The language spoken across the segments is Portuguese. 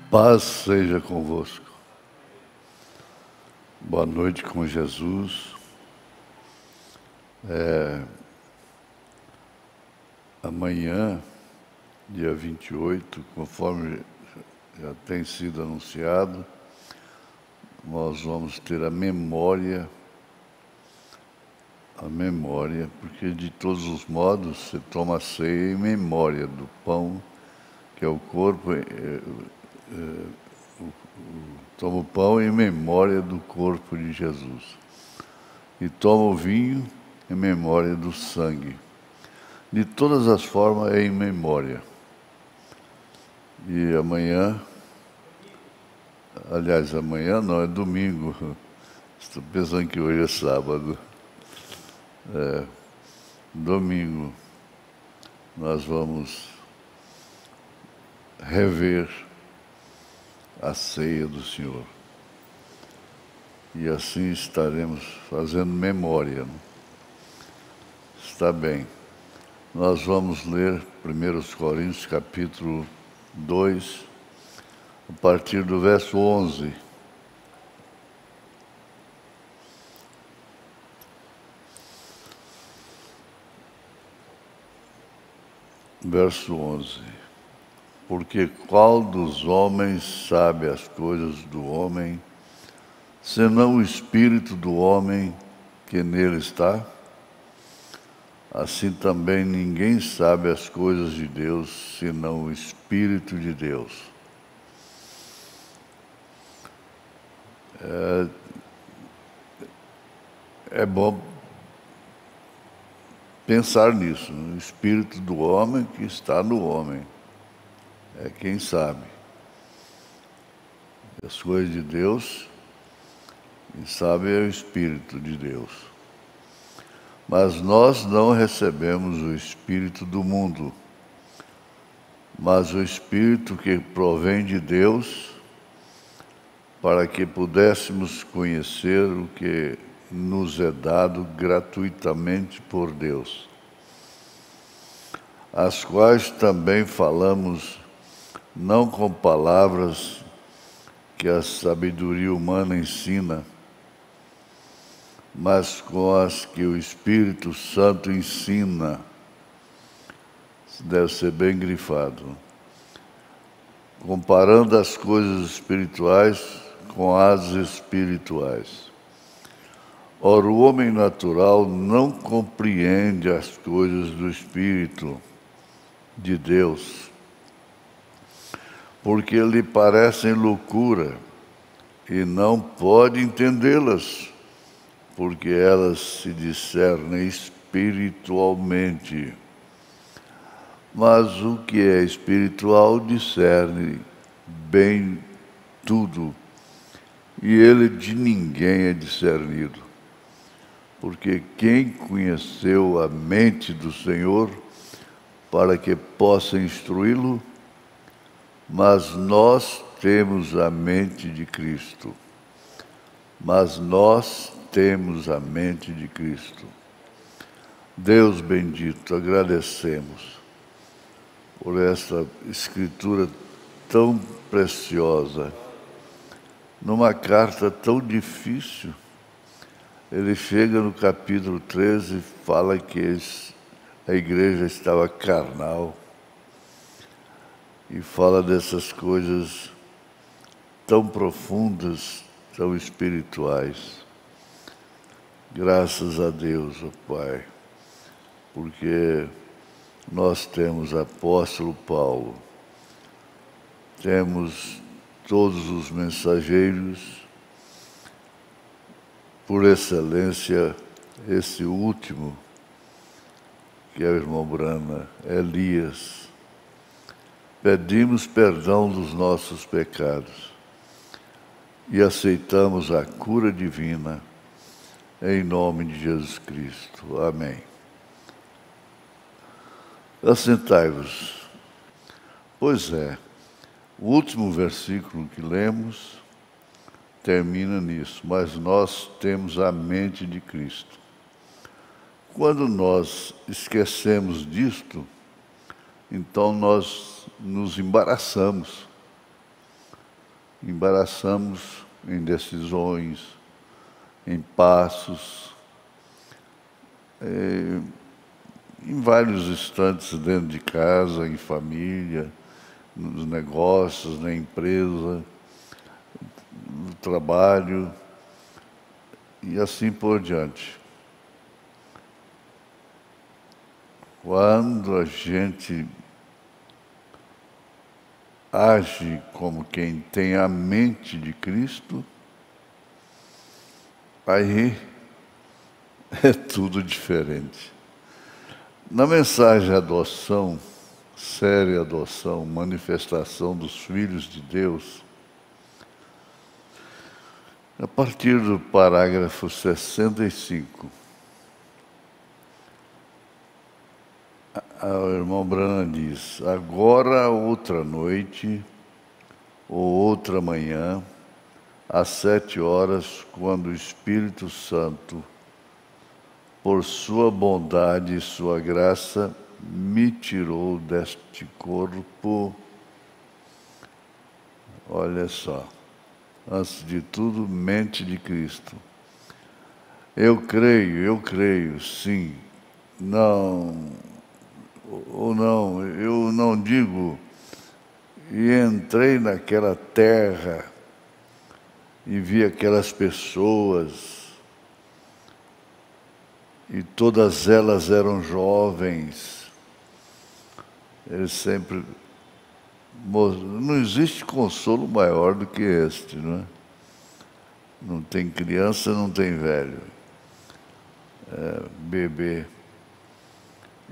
Paz seja convosco. Boa noite com Jesus. Amanhã, dia 28, conforme já tem sido anunciado, nós vamos ter a memória, porque de todos os modos você toma a ceia em memória do pão, que é o corpo, toma o pão em memória do corpo de Jesus. E toma o vinho em memória do sangue. De todas as formas é em memória. E amanhã, aliás, amanhã não, é domingo. Estou pensando que hoje é sábado. Domingo, nós vamos rever a ceia do Senhor. E assim estaremos fazendo memória. Está bem. Nós vamos ler 1 Coríntios, capítulo 2, a partir do verso 11. Verso 11. Porque qual dos homens sabe as coisas do homem, senão o espírito do homem que nele está? Assim também ninguém sabe as coisas de Deus, senão o Espírito de Deus. É bom pensar nisso, no Espírito do homem que está no homem. É quem sabe. As coisas de Deus, quem sabe é o Espírito de Deus. Mas nós não recebemos o Espírito do mundo, mas o Espírito que provém de Deus, para que pudéssemos conhecer o que nos é dado gratuitamente por Deus, as quais também falamos não com palavras que a sabedoria humana ensina, mas com as que o Espírito Santo ensina. Deve ser bem grifado. Comparando as coisas espirituais com as espirituais. Ora, o homem natural não compreende as coisas do Espírito de Deus, porque lhe parecem loucura e não pode entendê-las, porque elas se discernem espiritualmente. Mas o que é espiritual discerne bem tudo, e ele de ninguém é discernido. Porque quem conheceu a mente do Senhor para que possa instruí-lo? Mas nós temos a mente de Cristo. Deus bendito, agradecemos por esta escritura tão preciosa, numa carta tão difícil. Ele chega no capítulo 13 e fala que a igreja estava carnal, e fala dessas coisas tão profundas, tão espirituais. Graças a Deus, ó Pai, porque nós temos apóstolo Paulo, temos todos os mensageiros, por excelência, esse último, que é o irmão Brana, Elias. Pedimos perdão dos nossos pecados e aceitamos a cura divina em nome de Jesus Cristo. Amém. Assentai-vos. Pois é, o último versículo que lemos termina nisso, mas nós temos a mente de Cristo. Quando nós esquecemos disto, então nós nos embaraçamos. Embaraçamos em decisões, em passos, em vários instantes dentro de casa, em família, nos negócios, na empresa, no trabalho e assim por diante. Quando a gente age como quem tem a mente de Cristo, aí é tudo diferente. Na mensagem adoção, série adoção, manifestação dos filhos de Deus, a partir do parágrafo 65, o irmão Brana diz: agora outra noite ou outra manhã, às 7 horas, quando o Espírito Santo, por sua bondade e sua graça, me tirou deste corpo. Olha só, antes de tudo, mente de Cristo. Eu creio, sim. Não, ou não, eu não digo. E entrei naquela terra e vi aquelas pessoas, e todas elas eram jovens. Eles sempre... Não existe consolo maior do que este, não é? Não tem criança, não tem velho. Bebê.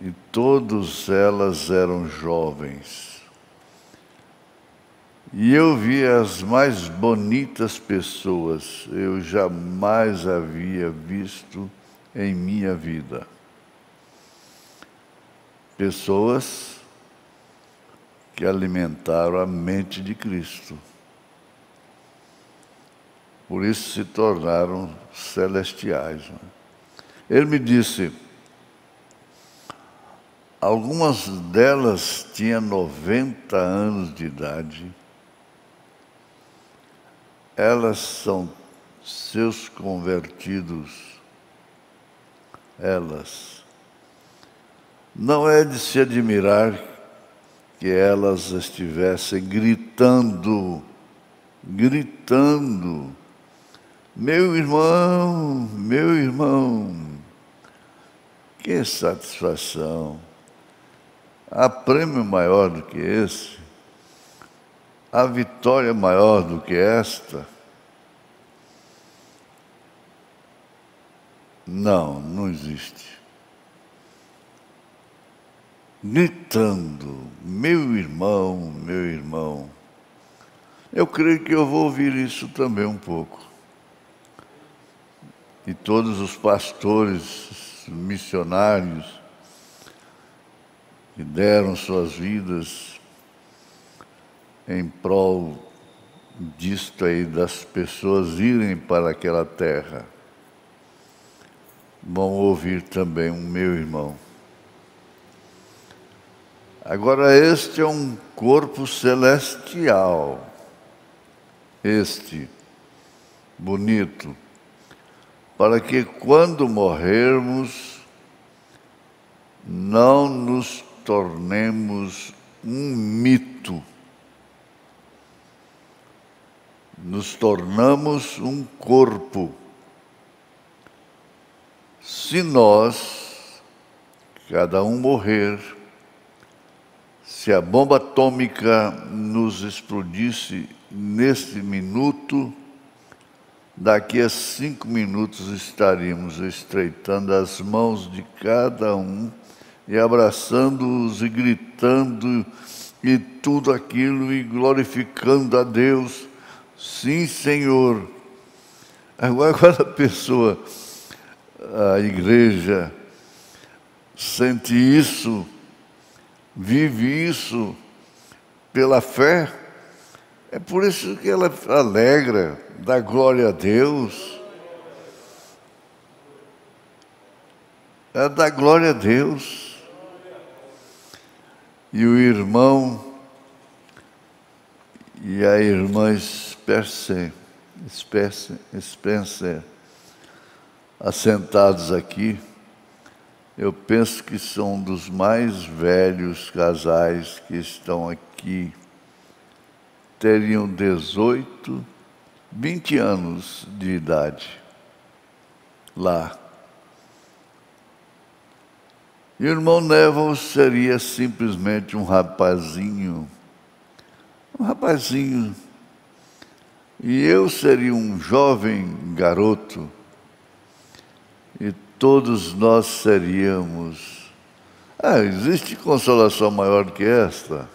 E todas elas eram jovens. E eu vi as mais bonitas pessoas eu jamais havia visto em minha vida. Pessoas que alimentaram a mente de Cristo. Por isso se tornaram celestiais. Ele me disse, algumas delas tinham 90 anos de idade. Elas são seus convertidos. Elas. Não é de se admirar que elas estivessem gritando, meu irmão, que satisfação! Há prêmio maior do que esse? Há vitória maior do que esta? Não, não existe. Gritando, meu irmão. Eu creio que eu vou ouvir isso também um pouco. E todos os pastores, missionários, que deram suas vidas em prol disto aí, das pessoas irem para aquela terra, vão ouvir também um meu irmão. Agora, este é um corpo celestial, bonito, para que quando morrermos, não nos tornemos um mito. Nos tornamos um corpo Se nós, cada um morrer, se a bomba atômica nos explodisse neste minuto, daqui a 5 minutos estaríamos estreitando as mãos de cada um e abraçando-os e gritando e tudo aquilo e glorificando a Deus. Sim, Senhor. Agora, quando a pessoa, a igreja, sente isso, vive isso pela fé, é por isso que ela alegra, dá glória a Deus. Ela dá glória a Deus. E o irmão e a irmã Spencer, assentados aqui, eu penso que são dos mais velhos casais que estão aqui. Teriam 18, 20 anos de idade lá. E o irmão Neville seria simplesmente um rapazinho. E eu seria um jovem garoto. E todos nós seríamos... existe consolação maior do que esta?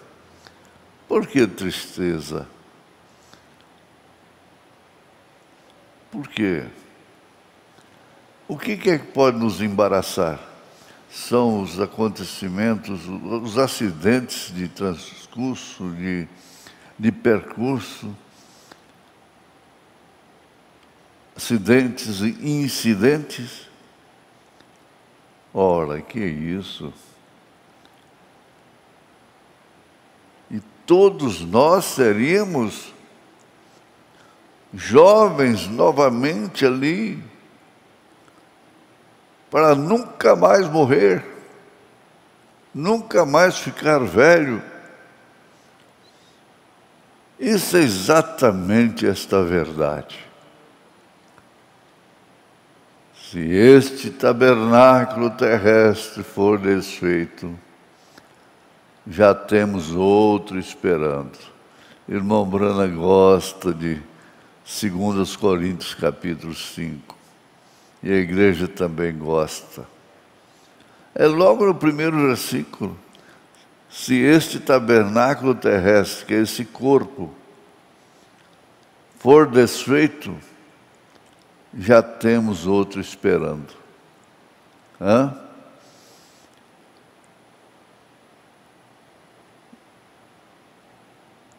Por que tristeza? Por quê? O que é que pode nos embaraçar? São os acontecimentos, os acidentes de transcurso, de percurso, acidentes e incidentes. Ora, que é isso? E todos nós seríamos jovens novamente ali, para nunca mais morrer, nunca mais ficar velho. Isso é exatamente esta verdade. Se este tabernáculo terrestre for desfeito, já temos outro esperando. Irmão Brana gosta de 2 Coríntios capítulo 5. E a igreja também gosta. É logo no primeiro versículo. Se este tabernáculo terrestre, que é esse corpo, for desfeito, já temos outro esperando.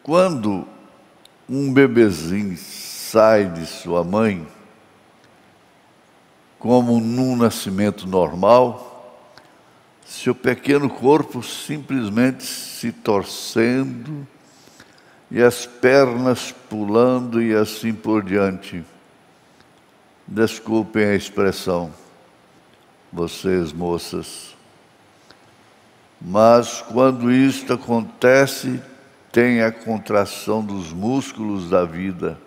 Quando um bebezinho sai de sua mãe, como num nascimento normal, seu pequeno corpo simplesmente se torcendo e as pernas pulando e assim por diante. Desculpem a expressão, vocês moças, mas quando isto acontece, tem a contração dos músculos da vida.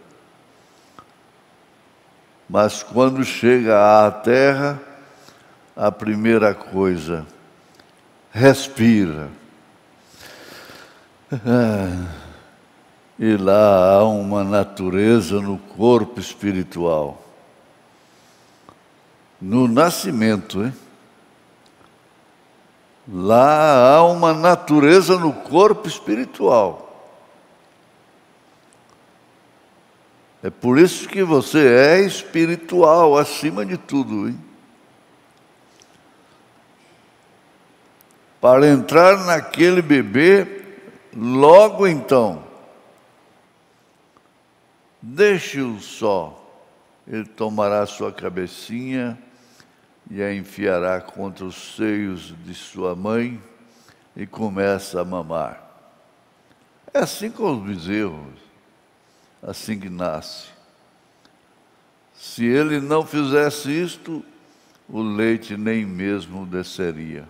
Mas quando chega à terra, a primeira coisa, respira. E lá há uma natureza no corpo espiritual. No nascimento, lá há uma natureza no corpo espiritual. É por isso que você é espiritual acima de tudo, hein? Para entrar naquele bebê, logo então, deixe-o só. Ele tomará a sua cabecinha e a enfiará contra os seios de sua mãe e começa a mamar. É assim com os bezerros. Assim que nasce. Se ele não fizesse isto, o leite nem mesmo desceria.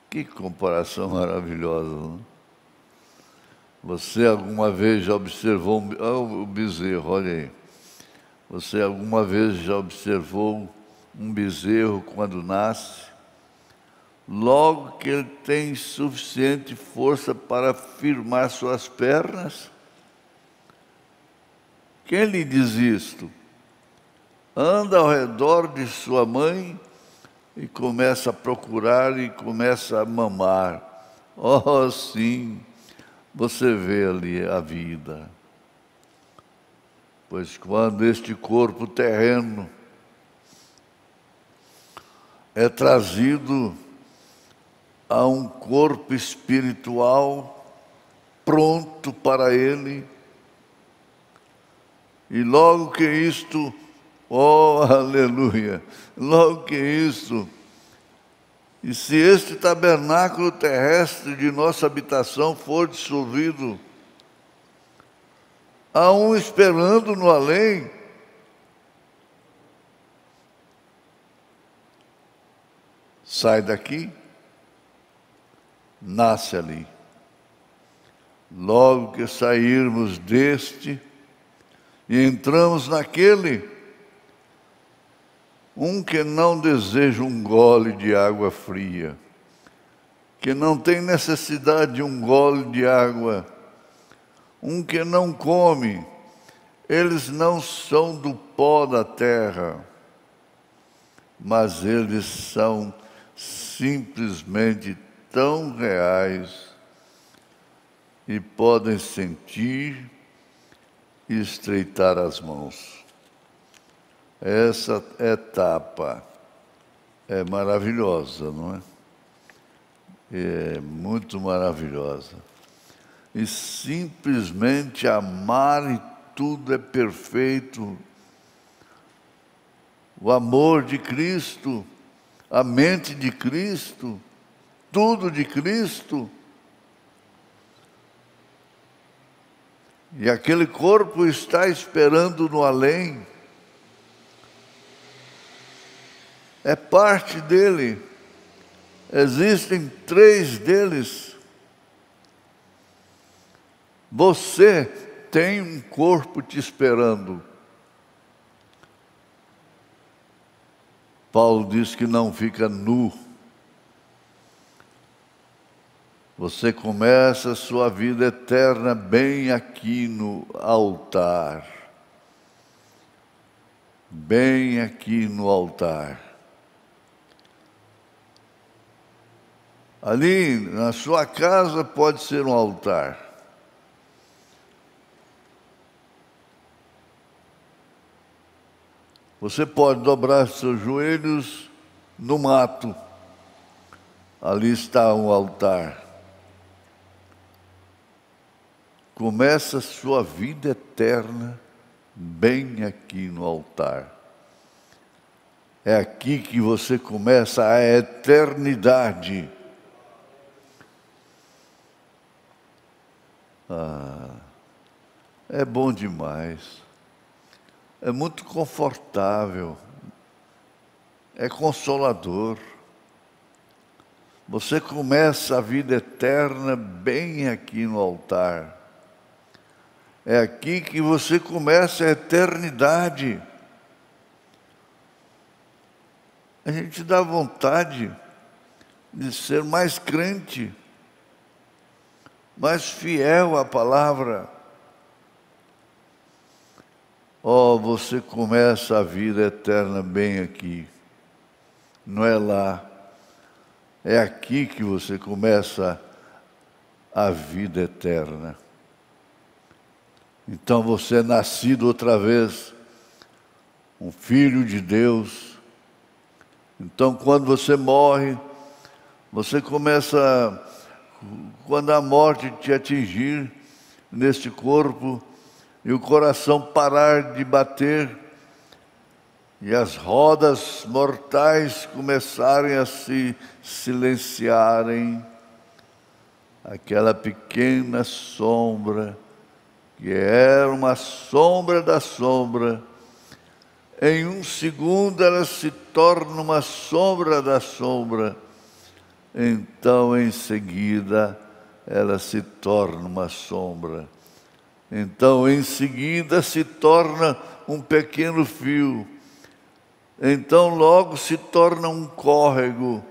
Que comparação maravilhosa, não? Você alguma vez já observou o bezerro? Olha aí. Você alguma vez já observou um bezerro quando nasce? Logo que ele tem suficiente força para firmar suas pernas? Quem lhe diz isto? Anda ao redor de sua mãe e começa a procurar e começa a mamar. Oh, sim, você vê ali a vida. Pois quando este corpo terreno é trazido a um corpo espiritual pronto para ele, e logo que isto, oh, aleluia, logo que isto, e se este tabernáculo terrestre de nossa habitação for dissolvido, há um esperando no além. Sai daqui, nasce ali. Logo que sairmos deste e entramos naquele, um que não deseja um gole de água fria, que não tem necessidade de um gole de água, um que não come, eles não são do pó da terra, mas eles são simplesmente tão reais e podem sentir e estreitar as mãos. Essa etapa é maravilhosa, não é? É muito maravilhosa. E simplesmente amar e tudo é perfeito. O amor de Cristo, a mente de Cristo, tudo de Cristo. E aquele corpo está esperando no além. É parte dele. Existem 3 deles. Você tem um corpo te esperando. Paulo diz que não fica nu. Você começa a sua vida eterna bem aqui no altar. Bem aqui no altar. Ali na sua casa pode ser um altar. Você pode dobrar seus joelhos no mato. Ali está um altar. Começa a sua vida eterna bem aqui no altar. É aqui que você começa a eternidade. É bom demais. É muito confortável. É consolador. Você começa a vida eterna bem aqui no altar. É aqui que você começa a eternidade. A gente dá vontade de ser mais crente, mais fiel à palavra. Oh, você começa a vida eterna bem aqui. Não é lá. É aqui que você começa a vida eterna. Então você é nascido outra vez, um filho de Deus. Então quando você morre, você começa, quando a morte te atingir neste corpo, e o coração parar de bater, e as rodas mortais começarem a se silenciarem, aquela pequena sombra, que era uma sombra da sombra, em um segundo ela se torna uma sombra da sombra, então em seguida ela se torna uma sombra, então em seguida se torna um pequeno fio, então logo se torna um córrego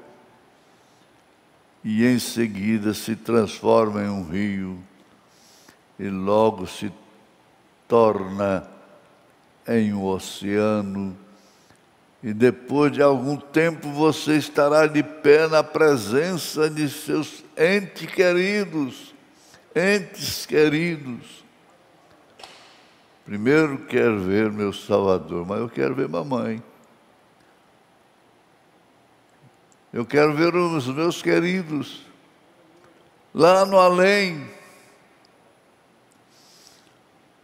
e em seguida se transforma em um rio e logo se torna em um oceano. E depois de algum tempo você estará de pé na presença de seus entes queridos. Primeiro quero ver meu Salvador, mas eu quero ver mamãe. Eu quero ver os meus queridos lá no além,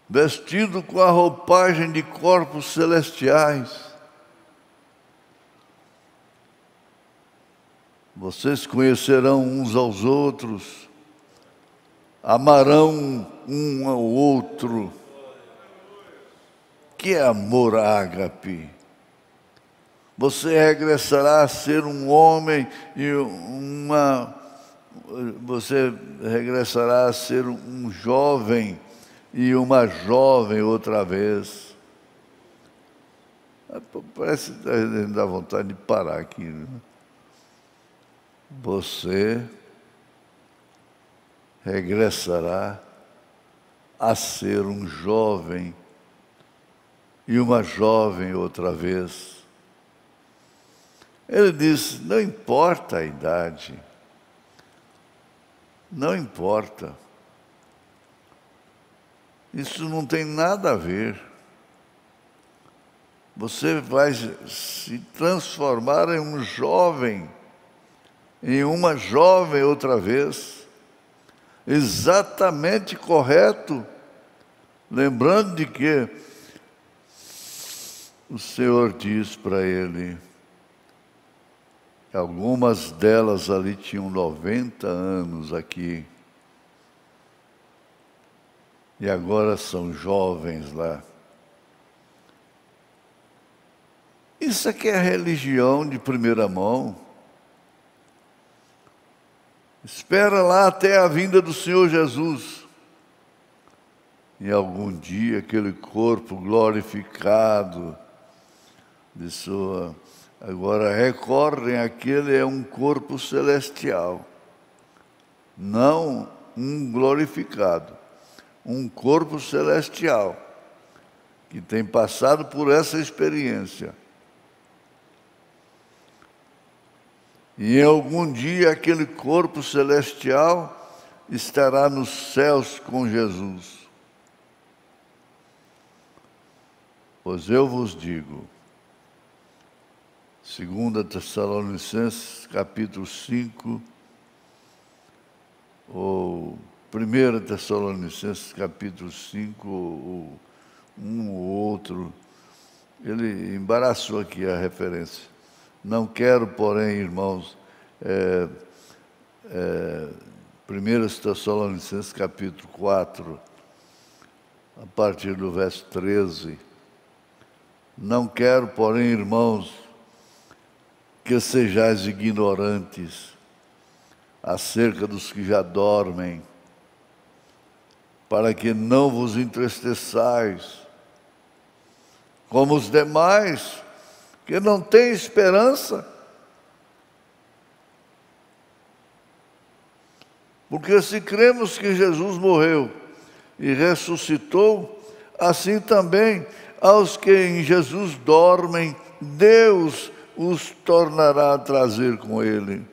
vestido com a roupagem de corpos celestiais. Vocês conhecerão uns aos outros, amarão um ao outro. Que amor ágape! Você regressará a ser um homem e você regressará a ser um jovem e uma jovem outra vez. Parece que dá vontade de parar aqui, né? Você regressará a ser um jovem e uma jovem outra vez. Ele diz, não importa a idade, não importa. Isso não tem nada a ver. Você vai se transformar em um jovem, em uma jovem outra vez, exatamente correto, lembrando de que o Senhor diz para ele, algumas delas ali tinham 90 anos aqui, e agora são jovens lá. Isso aqui é religião de primeira mão. Espera lá até a vinda do Senhor Jesus. E algum dia aquele corpo glorificado de sua... Agora recordem, aquele é um corpo celestial, não um glorificado, um corpo celestial que tem passado por essa experiência. E em algum dia aquele corpo celestial estará nos céus com Jesus. Pois eu vos digo, 2 Tessalonicenses, capítulo 5, ou 1 Tessalonicenses, capítulo 5, ou um ou outro. Ele embaraçou aqui a referência. Não quero, porém, irmãos, 1 Tessalonicenses, capítulo 4, a partir do verso 13. Não quero, porém, irmãos, que sejais ignorantes acerca dos que já dormem, para que não vos entristeçais, como os demais, que não têm esperança. Porque se cremos que Jesus morreu e ressuscitou, assim também aos que em Jesus dormem, Deus os tornará a trazer com Ele.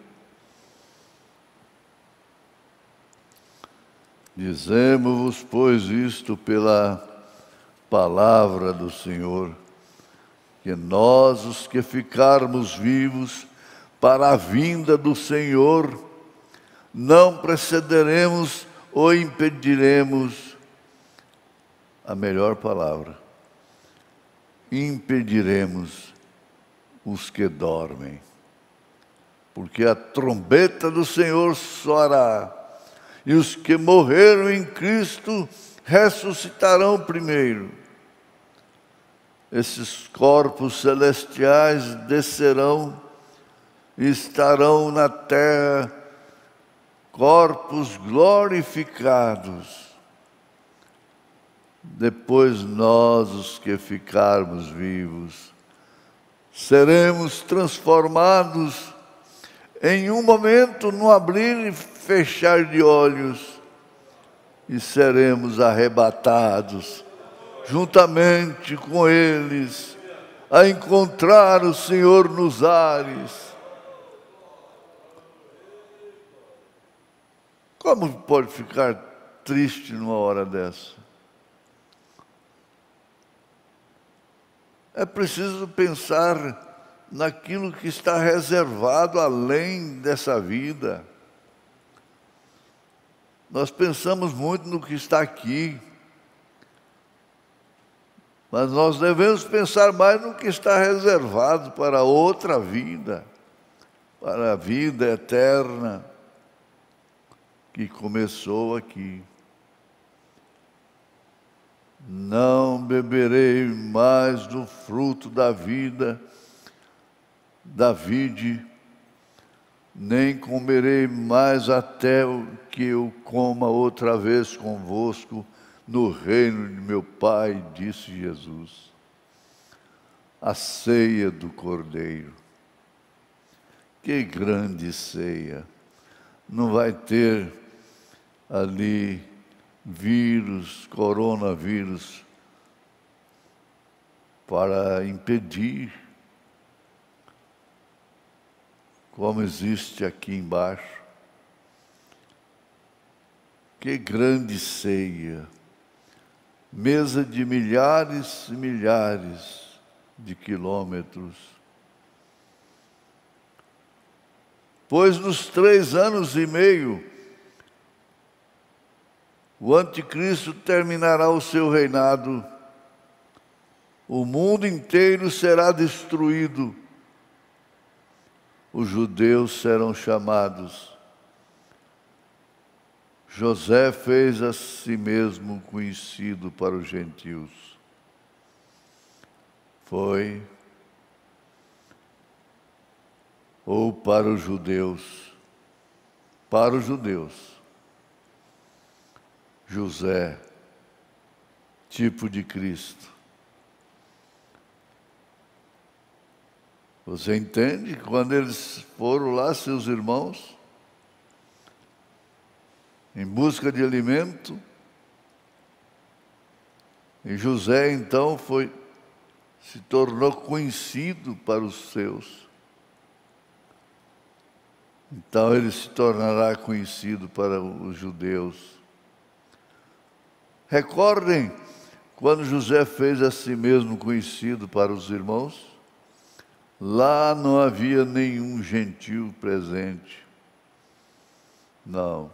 Dizemos-vos, pois, isto pela palavra do Senhor, que nós, os que ficarmos vivos para a vinda do Senhor, não precederemos ou impediremos, a melhor palavra, impediremos os que dormem, porque a trombeta do Senhor soará, e os que morreram em Cristo ressuscitarão primeiro. Esses corpos celestiais descerão e estarão na terra, corpos glorificados. Depois nós, os que ficarmos vivos, seremos transformados em um momento, no abrir e fechar de olhos, e seremos arrebatados juntamente com eles a encontrar o Senhor nos ares. Como pode ficar triste numa hora dessa? É preciso pensar naquilo que está reservado além dessa vida. Nós pensamos muito no que está aqui, mas nós devemos pensar mais no que está reservado para outra vida, para a vida eterna que começou aqui. Não beberei mais do fruto da vida, da vide, nem comerei mais até que eu coma outra vez convosco no reino de meu Pai, disse Jesus. A ceia do Cordeiro. Que grande ceia! Não vai ter ali vírus, coronavírus, para impedir, como existe aqui embaixo. Que grande ceia! Mesa de milhares e milhares de quilômetros. Pois nos 3 anos e meio, o anticristo terminará o seu reinado, o mundo inteiro será destruído, os judeus serão chamados. José fez a si mesmo conhecido para os gentios. Foi, ou para os judeus, José, tipo de Cristo. Você entende? Quando eles foram lá, seus irmãos, em busca de alimento, e José então se tornou conhecido para os seus. Então ele se tornará conhecido para os judeus. Recordem quando José fez a si mesmo conhecido para os irmãos? Lá não havia nenhum gentil presente. Não.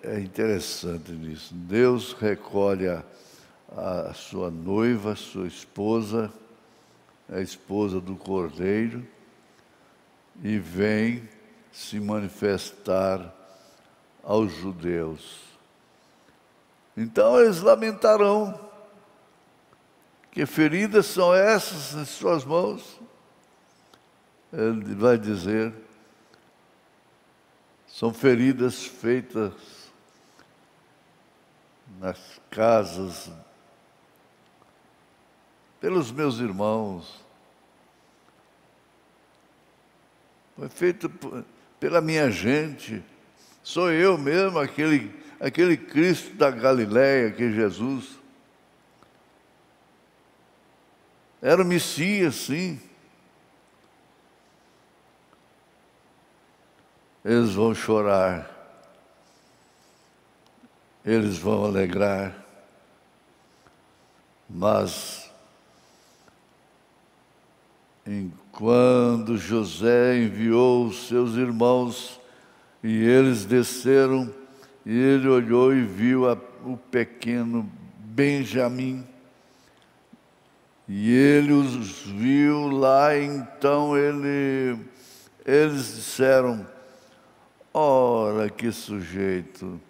É interessante nisso. Deus recolhe a sua noiva, a sua esposa, a esposa do Cordeiro, e vem se manifestar aos judeus. Então eles lamentarão. Que feridas são essas em suas mãos? Ele vai dizer, são feridas feitas nas casas pelos meus irmãos. Foi feito pela minha gente. Sou eu mesmo, aquele Cristo da Galileia, que é Jesus. Era o Messias, sim. Eles vão chorar, eles vão alegrar, mas quando José enviou os seus irmãos e eles desceram, e ele olhou e viu o pequeno Benjamim, e ele os viu lá, então eles disseram, ora, que sujeito,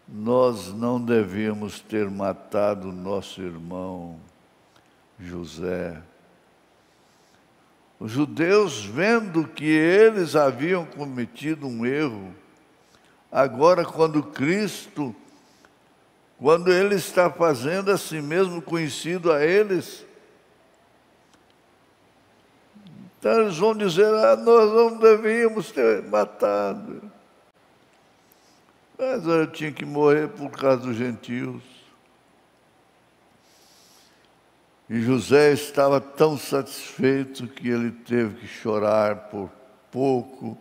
nós não devíamos ter matado nosso irmão José. Os judeus, vendo que eles haviam cometido um erro, Agora, quando Ele está fazendo a si mesmo conhecido a eles, então eles vão dizer, nós não devíamos ter matado. Mas eu tinha que morrer por causa dos gentios. E José estava tão satisfeito que ele teve que chorar por pouco.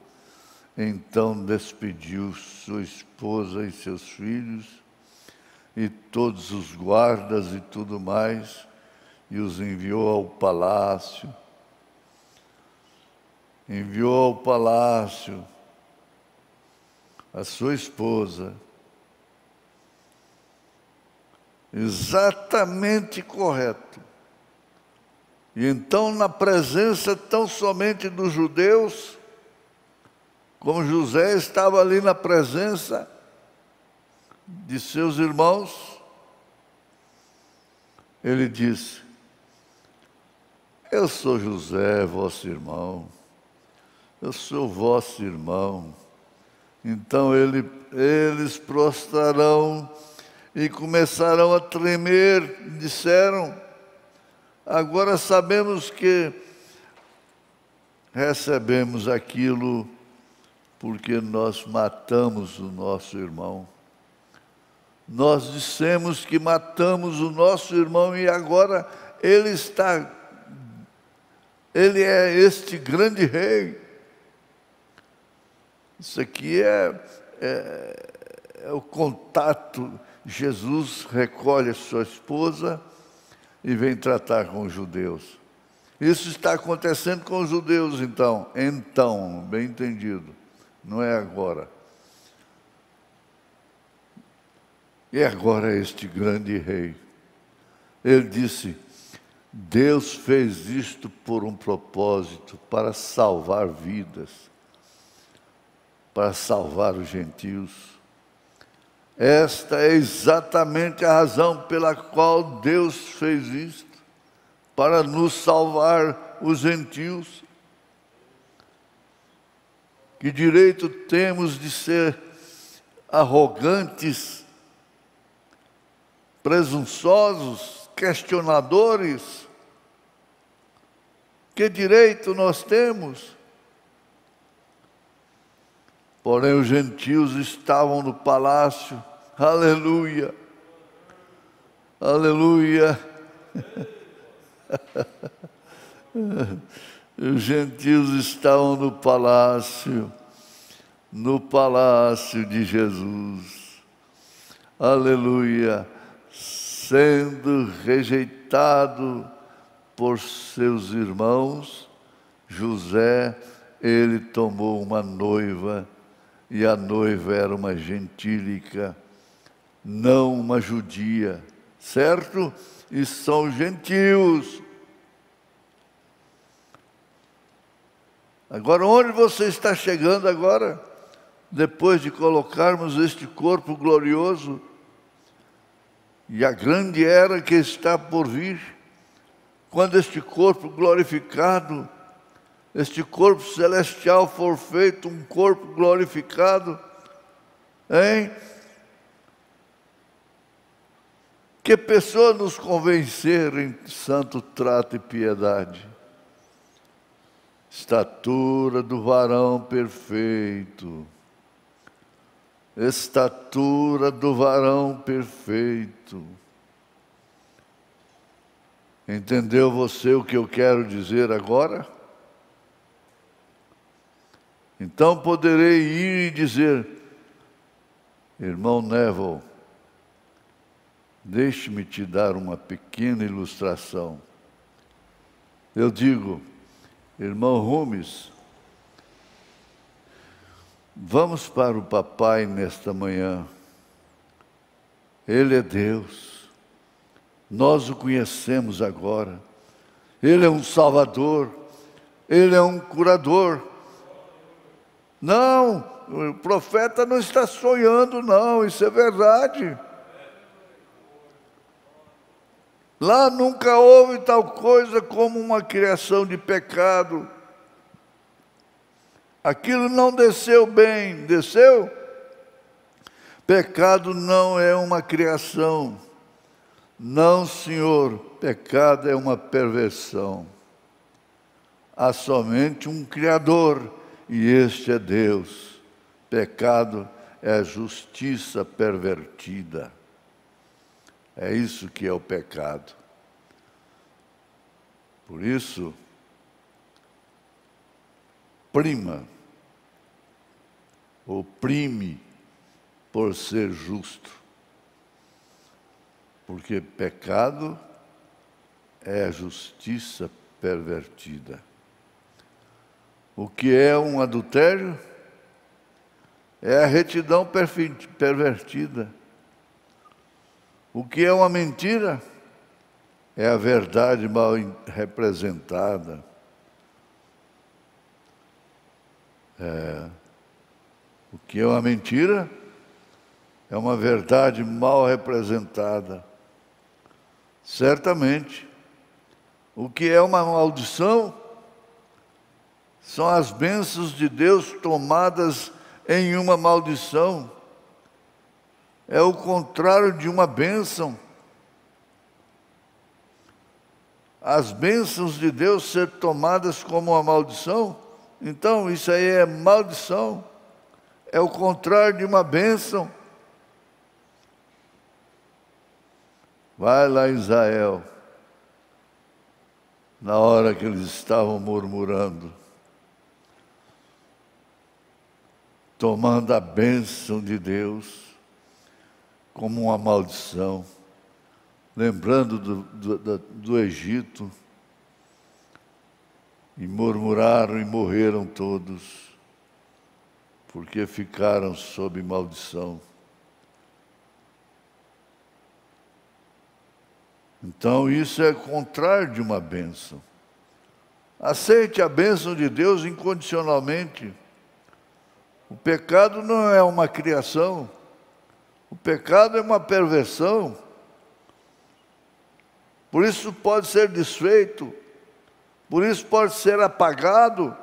Então despediu sua esposa e seus filhos, e todos os guardas e tudo mais, e os enviou ao palácio. Enviou ao palácio a sua esposa, exatamente correto. E então, na presença tão somente dos judeus, como José estava ali na presença de seus irmãos, ele disse, eu sou José, vosso irmão, eu sou vosso irmão. Então eles prostrarão e começarão a tremer, disseram, agora sabemos que recebemos aquilo porque nós matamos o nosso irmão. Nós dissemos que matamos o nosso irmão e agora ele é este grande rei. Isso aqui é o contato. Jesus recolhe a sua esposa e vem tratar com os judeus. Isso está acontecendo com os judeus, então, bem entendido, não é agora. E agora este grande rei, ele disse, Deus fez isto por um propósito, para salvar vidas, para salvar os gentios. Esta é exatamente a razão pela qual Deus fez isto, para nos salvar os gentios. Que direito temos de ser arrogantes, presunçosos, questionadores? Que direito nós temos? Porém, os gentios estavam no palácio. Aleluia! Aleluia! Os gentios estavam no palácio de Jesus. Aleluia! Sendo rejeitado por seus irmãos, José, ele tomou uma noiva, e a noiva era uma gentílica, não uma judia, certo? E são gentios. Agora, onde você está chegando agora? Depois de colocarmos este corpo glorioso, e a grande era que está por vir, quando este corpo glorificado, este corpo celestial for feito um corpo glorificado, hein? Que pessoa nos convencer em santo trato e piedade? Estatura do varão perfeito. Estatura do varão perfeito. Entendeu você o que eu quero dizer agora? Então poderei ir e dizer, irmão Neville, deixe-me te dar uma pequena ilustração. Eu digo, irmão Rumes, vamos para o papai nesta manhã. Ele é Deus. Nós o conhecemos agora. Ele é um Salvador. Ele é um curador. Não, o profeta não está sonhando, não. Isso é verdade. Lá nunca houve tal coisa como uma criação de pecado. Aquilo não desceu bem, desceu? Pecado não é uma criação. Não, senhor, pecado é uma perversão. Há somente um Criador, e este é Deus. Pecado é a justiça pervertida. É isso que é o pecado. Por isso, oprime por ser justo. Porque pecado é a justiça pervertida. O que é um adultério? É a retidão pervertida. O que é uma mentira? É a verdade mal representada. O que é uma mentira? É uma verdade mal representada. Certamente. O que é uma maldição? São as bênçãos de Deus tomadas em uma maldição. É o contrário de uma bênção. As bênçãos de Deus ser tomadas como uma maldição, então isso aí é maldição. É o contrário de uma bênção. Vai lá em Israel, na hora que eles estavam murmurando, tomando a bênção de Deus como uma maldição, lembrando do Egito, e murmuraram e morreram todos, porque ficaram sob maldição. Então isso é contrário de uma bênção. Aceite a bênção de Deus incondicionalmente. O pecado não é uma criação. O pecado é uma perversão. Por isso pode ser desfeito. Por isso pode ser apagado.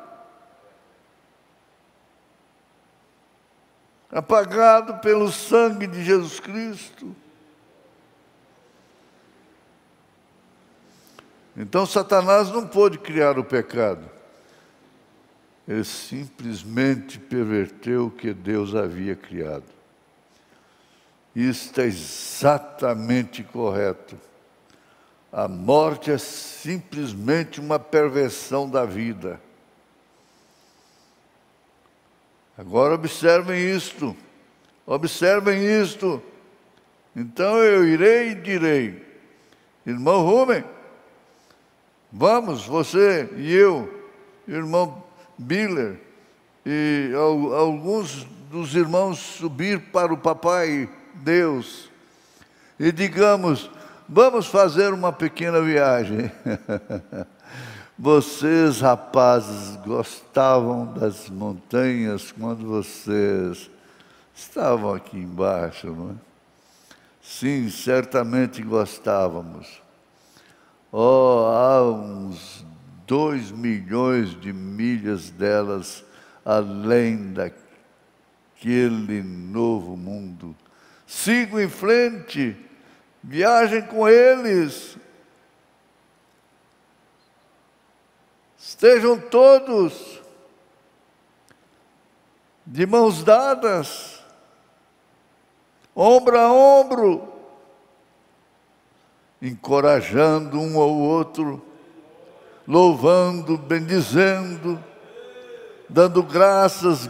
Apagado pelo sangue de Jesus Cristo. Então Satanás não pôde criar o pecado. Ele simplesmente perverteu o que Deus havia criado. Isso é exatamente correto. A morte é simplesmente uma perversão da vida. Agora observem isto. Observem isto. Então eu irei e direi: irmão Rubem, vamos, você e eu, irmão Biller, e alguns dos irmãos subir para o Papai Deus e digamos: vamos fazer uma pequena viagem. Vocês, rapazes, gostavam das montanhas quando vocês estavam aqui embaixo, não é? Sim, certamente gostávamos. Oh, há uns 2 milhões de milhas delas além daquele novo mundo. Sigam em frente, viajem com eles. Estejam todos de mãos dadas, ombro a ombro, encorajando um ao outro, louvando, bendizendo, dando graças,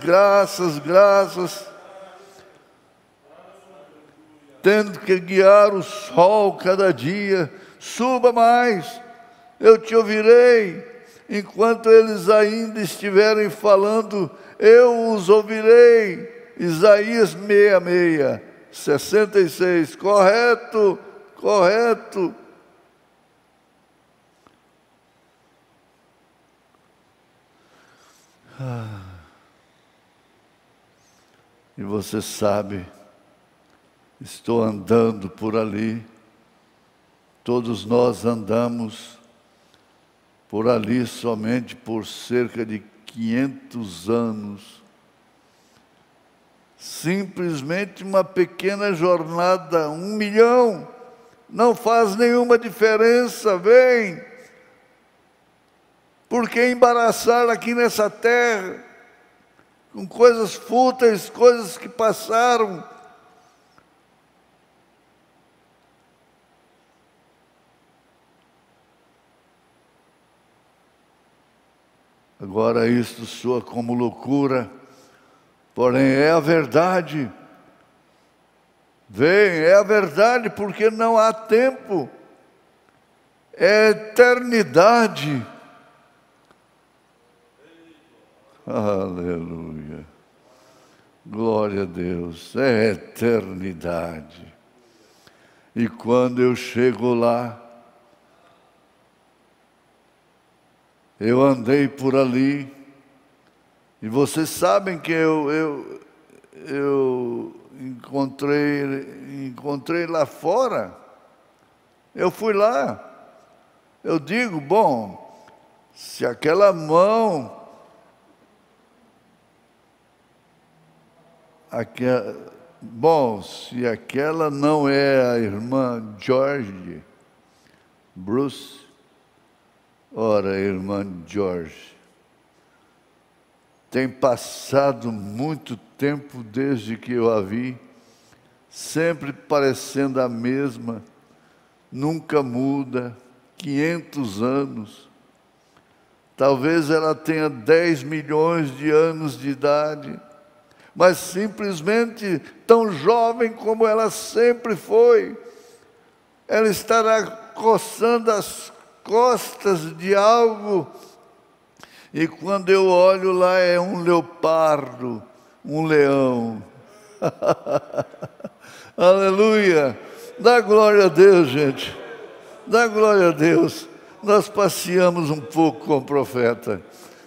tendo que guiar o sol cada dia. Suba mais, eu te ouvirei. Enquanto eles ainda estiverem falando, eu os ouvirei. Isaías 66, correto. E você sabe, estou andando por ali, todos nós andamos por ali somente por cerca de 500 anos, Simplesmente uma pequena jornada, 1 milhão, não faz nenhuma diferença, vem. Por que embaraçar aqui nessa terra, com coisas fúteis, coisas que passaram? Agora isto soa como loucura, porém é a verdade. Vem, é a verdade, porque não há tempo, é eternidade. Aleluia, glória a Deus, é eternidade. E quando eu chego lá, eu andei por ali, e vocês sabem que eu encontrei lá fora. Eu fui lá. Eu digo, bom, se aquela mão, se aquela não é a irmã George, Bruce, ora, irmã George, tem passado muito tempo desde que eu a vi, sempre parecendo a mesma, nunca muda, 500 anos. Talvez ela tenha 10 milhões de anos de idade, mas simplesmente tão jovem como ela sempre foi. Ela estará coçando as costas de algo, e quando eu olho lá é um leopardo, um leão. Aleluia! Dá glória a Deus, gente. Dá glória a Deus. Nós passeamos um pouco com o profeta.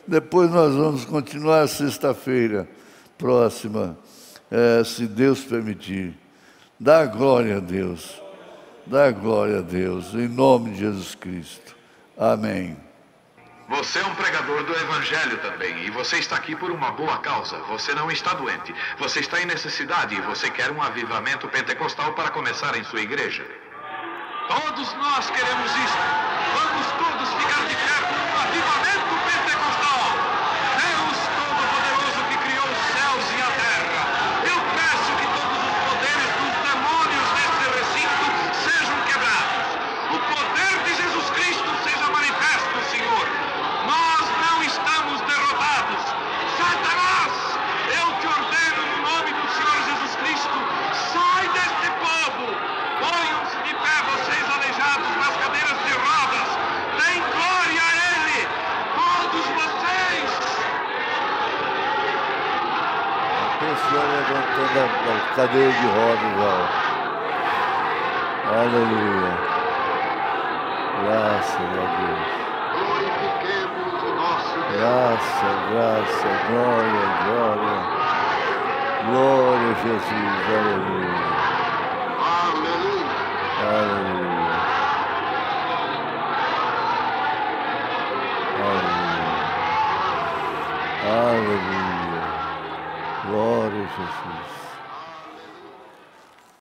Depois nós vamos continuar sexta-feira próxima, se Deus permitir. Dá glória a Deus. Dá glória a Deus, em nome de Jesus Cristo. Amém. Você é um pregador do Evangelho também, e você está aqui por uma boa causa. Você não está doente, você está em necessidade e você quer um avivamento pentecostal para começar em sua igreja. Todos nós queremos isso. Vamos todos ficar de pé por um avivamento pentecostal. Deus Todo-Poderoso que criou os céus e a terra, eu peço que todos os poderes dos demônios neste recinto sejam quebrados. O poder de Jesus Cristo seja manifesto, Senhor. Nós não estamos derrotados. Satanás, eu te ordeno no nome do Senhor Jesus Cristo, sai deste povo. Ponham-se de pé, vocês aleijados nas cadeiras de rodas. Deem glória a Ele, todos vocês. A pessoa levantando a cadeira de rodas, ó. Aleluia. Graças a Deus. Glorifiquemos o nosso Deus. Graça, glória, glória. Glória a Jesus, aleluia. Aleluia. Aleluia. Aleluia. Aleluia. Glória a Jesus.